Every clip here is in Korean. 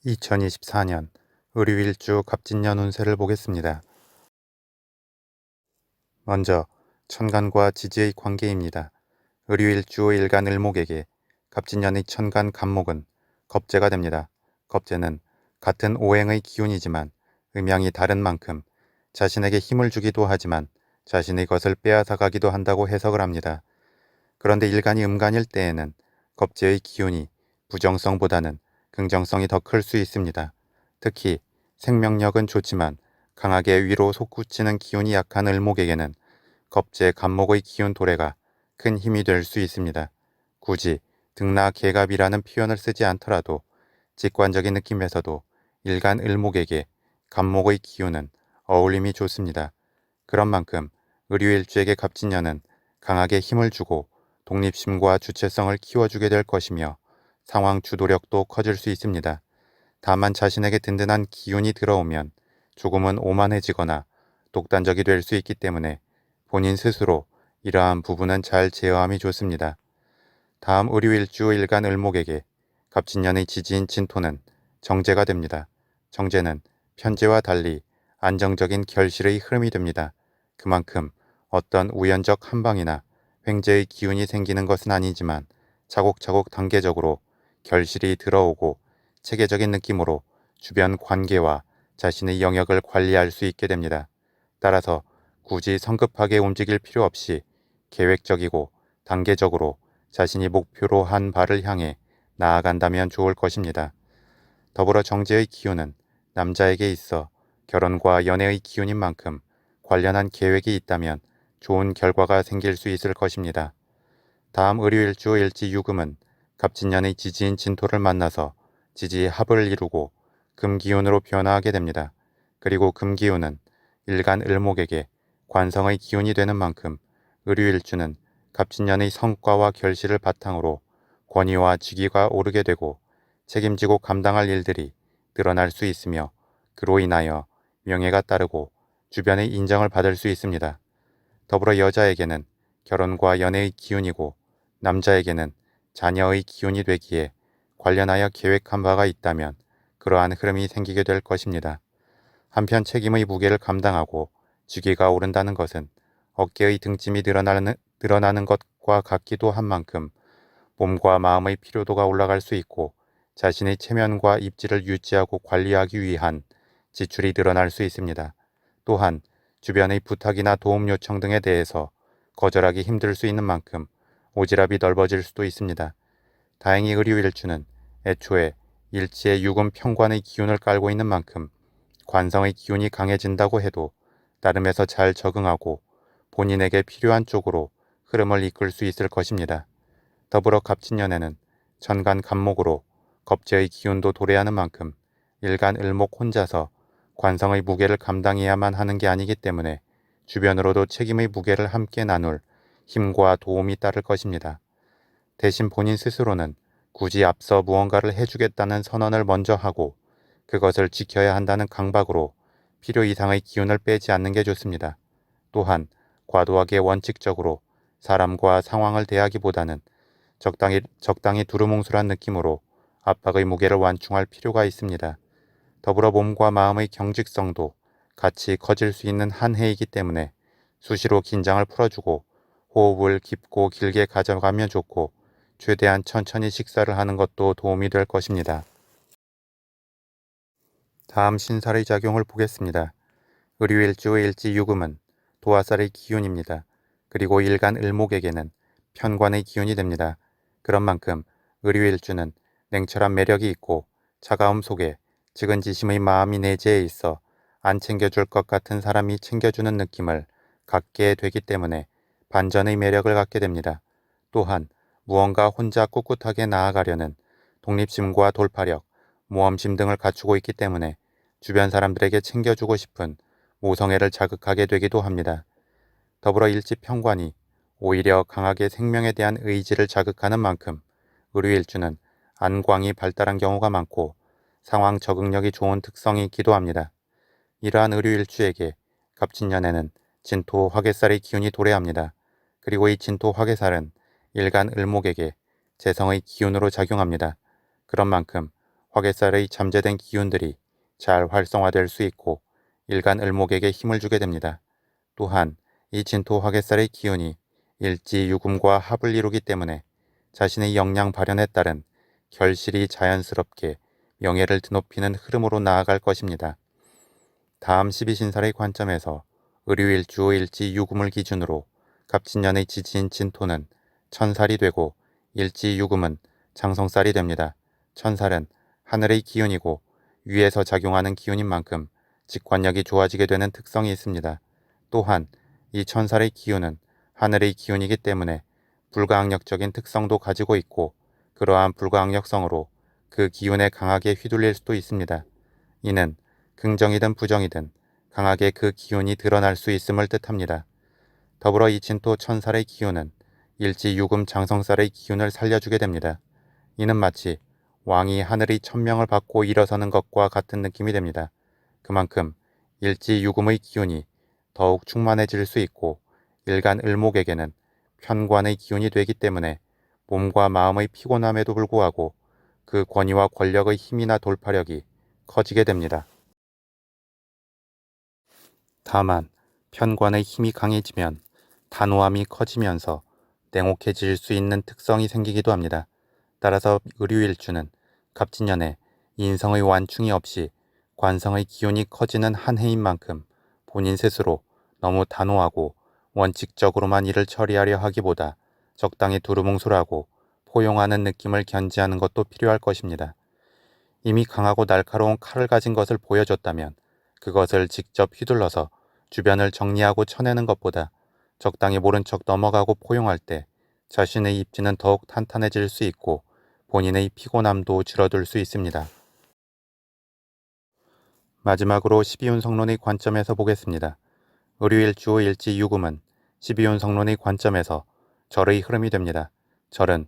2024년 을유일주 갑진년 운세를 보겠습니다. 먼저 천간과 지지의 관계입니다. 을유일주 일간을목에게 갑진년의 천간 갑목은 겁재가 됩니다. 겁재는 같은 오행의 기운이지만 음양이 다른 만큼 자신에게 힘을 주기도 하지만 자신의 것을 빼앗아 가기도 한다고 해석을 합니다. 그런데 일간이 음간일 때에는 겁재의 기운이 부정성보다는 긍정성이 더 클 수 있습니다. 특히 생명력은 좋지만 강하게 위로 솟구치는 기운이 약한 을목에게는 겁재 갑목의 기운 도래가 큰 힘이 될 수 있습니다. 굳이 등나 개갑이라는 표현을 쓰지 않더라도 직관적인 느낌에서도 일간 을목에게 갑목의 기운은 어울림이 좋습니다. 그런 만큼 을유일주에게 갑진년은 강하게 힘을 주고 독립심과 주체성을 키워주게 될 것이며 상황 주도력도 커질 수 있습니다. 다만 자신에게 든든한 기운이 들어오면 조금은 오만해지거나 독단적이 될 수 있기 때문에 본인 스스로 이러한 부분은 잘 제어함이 좋습니다. 다음 을유일주 일간 을목에게 갑진년의 지지인 진토는 정제가 됩니다. 정제는 편제와 달리 안정적인 결실의 흐름이 됩니다. 그만큼 어떤 우연적 한방이나 횡재의 기운이 생기는 것은 아니지만 차곡차곡 단계적으로 결실이 들어오고 체계적인 느낌으로 주변 관계와 자신의 영역을 관리할 수 있게 됩니다. 따라서 굳이 성급하게 움직일 필요 없이 계획적이고 단계적으로 자신이 목표로 한 바를 향해 나아간다면 좋을 것입니다. 더불어 정제의 기운은 남자에게 있어 결혼과 연애의 기운인 만큼 관련한 계획이 있다면 좋은 결과가 생길 수 있을 것입니다. 다음 을유일주 일지유금은 갑진년의 지지인 진토를 만나서 지지합을 이루고 금기운으로 변화하게 됩니다. 그리고 금기운은 일간 을목에게 관성의 기운이 되는 만큼 을유일주는 갑진년의 성과와 결실을 바탕으로 권위와 직위가 오르게 되고 책임지고 감당할 일들이 늘어날 수 있으며 그로 인하여 명예가 따르고 주변의 인정을 받을 수 있습니다. 더불어 여자에게는 결혼과 연애의 기운이고 남자에게는 자녀의 기운이 되기에 관련하여 계획한 바가 있다면 그러한 흐름이 생기게 될 것입니다. 한편 책임의 무게를 감당하고 직위가 오른다는 것은 어깨의 등짐이 늘어나는 것과 같기도 한 만큼 몸과 마음의 피로도가 올라갈 수 있고 자신의 체면과 입지를 유지하고 관리하기 위한 지출이 늘어날 수 있습니다. 또한 주변의 부탁이나 도움 요청 등에 대해서 거절하기 힘들 수 있는 만큼 오지랖이 넓어질 수도 있습니다. 다행히 을유일주는 애초에 일지의 유금 평관의 기운을 깔고 있는 만큼 관성의 기운이 강해진다고 해도 나름에서 잘 적응하고 본인에게 필요한 쪽으로 흐름을 이끌 수 있을 것입니다. 더불어 갑진년에는 천간 갑목으로 겁재의 기운도 도래하는 만큼 일간 을목 혼자서 관성의 무게를 감당해야만 하는 게 아니기 때문에 주변으로도 책임의 무게를 함께 나눌 힘과 도움이 따를 것입니다. 대신 본인 스스로는 굳이 앞서 무언가를 해주겠다는 선언을 먼저 하고 그것을 지켜야 한다는 강박으로 필요 이상의 기운을 빼지 않는 게 좋습니다. 또한 과도하게 원칙적으로 사람과 상황을 대하기보다는 적당히 두루뭉술한 느낌으로 압박의 무게를 완충할 필요가 있습니다. 더불어 몸과 마음의 경직성도 같이 커질 수 있는 한 해이기 때문에 수시로 긴장을 풀어주고 호흡을 깊고 길게 가져가면 좋고 최대한 천천히 식사를 하는 것도 도움이 될 것입니다. 다음 신살의 작용을 보겠습니다. 을유일주 일지유금은 도화살의 기운입니다. 그리고 일간 을목에게는 편관의 기운이 됩니다. 그런 만큼 을유일주는 냉철한 매력이 있고 차가움 속에 측은지심의 마음이 내재해 있어 안 챙겨줄 것 같은 사람이 챙겨주는 느낌을 갖게 되기 때문에 반전의 매력을 갖게 됩니다. 또한 무언가 혼자 꿋꿋하게 나아가려는 독립심과 돌파력, 모험심 등을 갖추고 있기 때문에 주변 사람들에게 챙겨주고 싶은 모성애를 자극하게 되기도 합니다. 더불어 일지평관이 오히려 강하게 생명에 대한 의지를 자극하는 만큼 을유일주는 안광이 발달한 경우가 많고 상황 적응력이 좋은 특성이 있기도 합니다. 이러한 을유일주에게 갑진년에는 진토 화개살의 기운이 도래합니다. 그리고 이 진토 화개살은 일간 을목에게 재성의 기운으로 작용합니다. 그런 만큼 화개살의 잠재된 기운들이 잘 활성화될 수 있고 일간 을목에게 힘을 주게 됩니다. 또한 이 진토 화개살의 기운이 일지유금과 합을 이루기 때문에 자신의 역량 발현에 따른 결실이 자연스럽게 명예를 드높이는 흐름으로 나아갈 것입니다. 다음 12신살의 관점에서 을유일주 일지유금을 기준으로 갑진년의 지지인 진토는 천살이 되고 일지유금은 장성살이 됩니다. 천살은 하늘의 기운이고 위에서 작용하는 기운인 만큼 직관력이 좋아지게 되는 특성이 있습니다. 또한 이 천살의 기운은 하늘의 기운이기 때문에 불가항력적인 특성도 가지고 있고 그러한 불가항력성으로 그 기운에 강하게 휘둘릴 수도 있습니다. 이는 긍정이든 부정이든 강하게 그 기운이 드러날 수 있음을 뜻합니다. 더불어 이 진토 천살의 기운은 일지유금 장성살의 기운을 살려주게 됩니다. 이는 마치 왕이 하늘의 천명을 받고 일어서는 것과 같은 느낌이 됩니다. 그만큼 일지유금의 기운이 더욱 충만해질 수 있고 일간 을목에게는 편관의 기운이 되기 때문에 몸과 마음의 피곤함에도 불구하고 그 권위와 권력의 힘이나 돌파력이 커지게 됩니다. 다만 편관의 힘이 강해지면 단호함이 커지면서 냉혹해질 수 있는 특성이 생기기도 합니다. 따라서 을유일주는 갑진년에 인성의 완충이 없이 관성의 기운이 커지는 한 해인 만큼 본인 스스로 너무 단호하고 원칙적으로만 일을 처리하려 하기보다 적당히 두루뭉술하고 포용하는 느낌을 견지하는 것도 필요할 것입니다. 이미 강하고 날카로운 칼을 가진 것을 보여줬다면 그것을 직접 휘둘러서 주변을 정리하고 쳐내는 것보다 적당히 모른 척 넘어가고 포용할 때 자신의 입지는 더욱 탄탄해질 수 있고 본인의 피곤함도 줄어들 수 있습니다. 마지막으로 12운성론의 관점에서 보겠습니다. 을유일주 일지유금은 12운성론의 관점에서 절의 흐름이 됩니다. 절은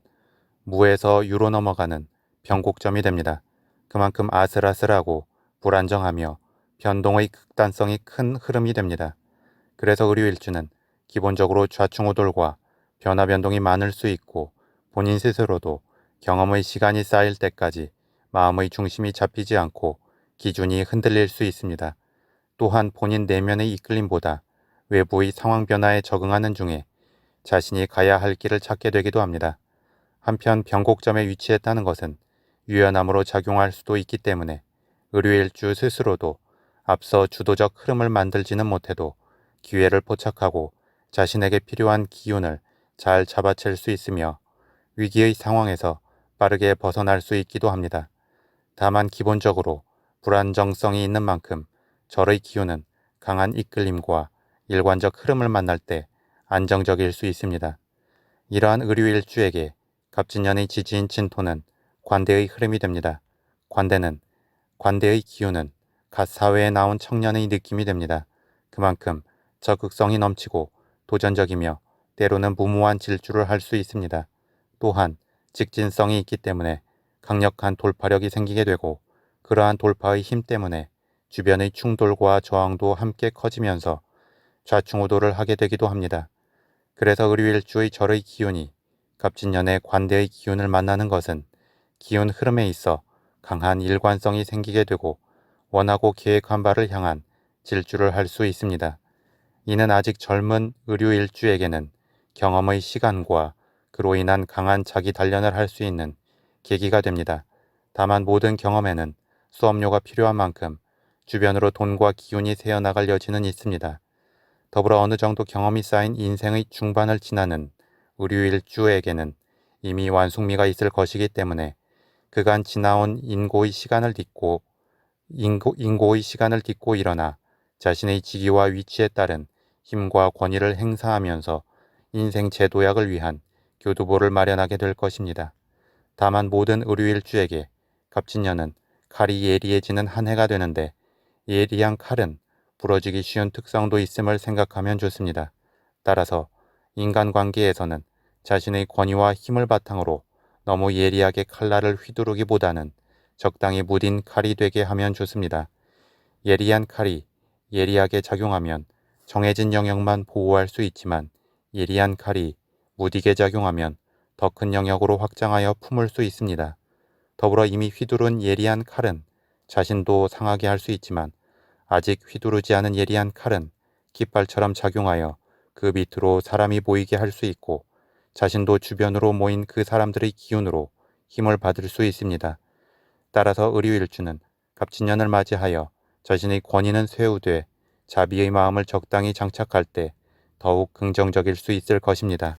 무에서 유로 넘어가는 변곡점이 됩니다. 그만큼 아슬아슬하고 불안정하며 변동의 극단성이 큰 흐름이 됩니다. 그래서 을유일주는 기본적으로 좌충우돌과 변화 변동이 많을 수 있고 본인 스스로도 경험의 시간이 쌓일 때까지 마음의 중심이 잡히지 않고 기준이 흔들릴 수 있습니다. 또한 본인 내면의 이끌림보다 외부의 상황 변화에 적응하는 중에 자신이 가야 할 길을 찾게 되기도 합니다. 한편 변곡점에 위치했다는 것은 유연함으로 작용할 수도 있기 때문에 을유일주 스스로도 앞서 주도적 흐름을 만들지는 못해도 기회를 포착하고 자신에게 필요한 기운을 잘 잡아챌 수 있으며 위기의 상황에서 빠르게 벗어날 수 있기도 합니다. 다만 기본적으로 불안정성이 있는 만큼 절의 기운은 강한 이끌림과 일관적 흐름을 만날 때 안정적일 수 있습니다. 이러한 을유일주에게 갑진년의 지지인 진토는 관대의 흐름이 됩니다. 관대의 기운은 갓 사회에 나온 청년의 느낌이 됩니다. 그만큼 적극성이 넘치고 도전적이며 때로는 무모한 질주를 할 수 있습니다. 또한 직진성이 있기 때문에 강력한 돌파력이 생기게 되고 그러한 돌파의 힘 때문에 주변의 충돌과 저항도 함께 커지면서 좌충우돌을 하게 되기도 합니다. 그래서 을유일주의 절의 기운이 갑진년의 관대의 기운을 만나는 것은 기운 흐름에 있어 강한 일관성이 생기게 되고 원하고 계획한 바를 향한 질주를 할 수 있습니다. 이는 아직 젊은 을유일주에게는 경험의 시간과 그로 인한 강한 자기 단련을 할 수 있는 계기가 됩니다. 다만 모든 경험에는 수업료가 필요한 만큼 주변으로 돈과 기운이 새어나갈 여지는 있습니다. 더불어 어느 정도 경험이 쌓인 인생의 중반을 지나는 을유일주에게는 이미 완숙미가 있을 것이기 때문에 그간 지나온 인고의 시간을 딛고 일어나 자신의 직위와 위치에 따른 힘과 권위를 행사하면서 인생 재도약을 위한 교두보를 마련하게 될 것입니다. 다만 모든 을유일주에게 갑진년은 칼이 예리해지는 한 해가 되는데 예리한 칼은 부러지기 쉬운 특성도 있음을 생각하면 좋습니다. 따라서 인간관계에서는 자신의 권위와 힘을 바탕으로 너무 예리하게 칼날을 휘두르기보다는 적당히 무딘 칼이 되게 하면 좋습니다. 예리한 칼이 예리하게 작용하면 정해진 영역만 보호할 수 있지만 예리한 칼이 무디게 작용하면 더 큰 영역으로 확장하여 품을 수 있습니다. 더불어 이미 휘두른 예리한 칼은 자신도 상하게 할 수 있지만 아직 휘두르지 않은 예리한 칼은 깃발처럼 작용하여 그 밑으로 사람이 보이게 할 수 있고 자신도 주변으로 모인 그 사람들의 기운으로 힘을 받을 수 있습니다. 따라서 의류일주는 갑진년을 맞이하여 자신의 권위는 쇠우되 자비의 마음을 적당히 장착할 때 더욱 긍정적일 수 있을 것입니다.